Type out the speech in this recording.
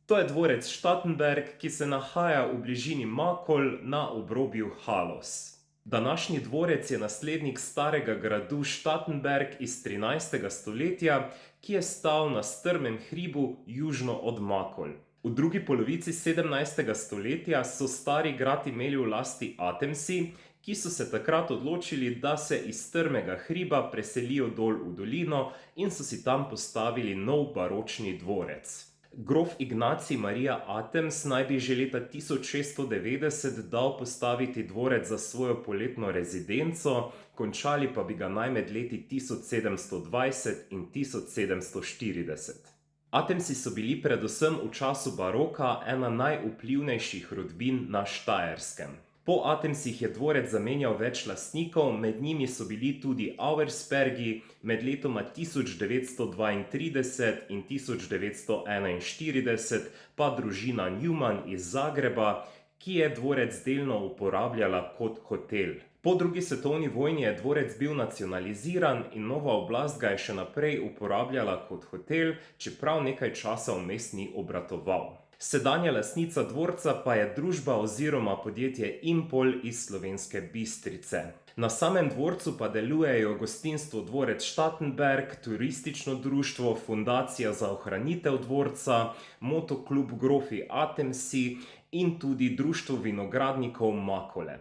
To je dvorec Štatenberg, ki se nahaja v bližini Makol na obrobju Halos. Današnji dvorec je naslednik starega gradu Štatenberg iz 13. stoletja, ki je stal na strmem hribu južno od Makol. V drugi polovici 17. stoletja so stari grad imeli v lasti Atemsi, ki so se takrat odločili, da se iz strmega hriba preselijo dol v dolino in so si tam postavili nov baročni dvorec. Grof Ignacij Marija Atems naj bi že leta 1690 dal postaviti dvorec za svojo poletno rezidenco, končali pa bi ga naj med leti 1720 in 1740. Atemsi so bili predvsem v času baroka ena najvplivnejših rodbin na Štajerskem. Po Atemsih je dvorec zamenjal več lastnikov, med njimi so bili tudi Auerspergi, med letoma 1932 in 1941 pa družina Newman iz Zagreba, ki je dvorec delno uporabljala kot hotel. Po drugi svetovni vojni je dvorec bil nacionaliziran in nova oblast ga je še naprej uporabljala kot hotel, čeprav nekaj časa vmes ni obratoval. Sedanja lastnica dvorca pa je družba oziroma podjetje Impol iz Slovenske Bistrice. Na samem dvorcu pa delujejo gostinstvo Dvorec Štatenberg, turistično društvo, fundacija za ohranitev dvorca, motoklub Grofi Atemsi in tudi društvo vinogradnikov Makole.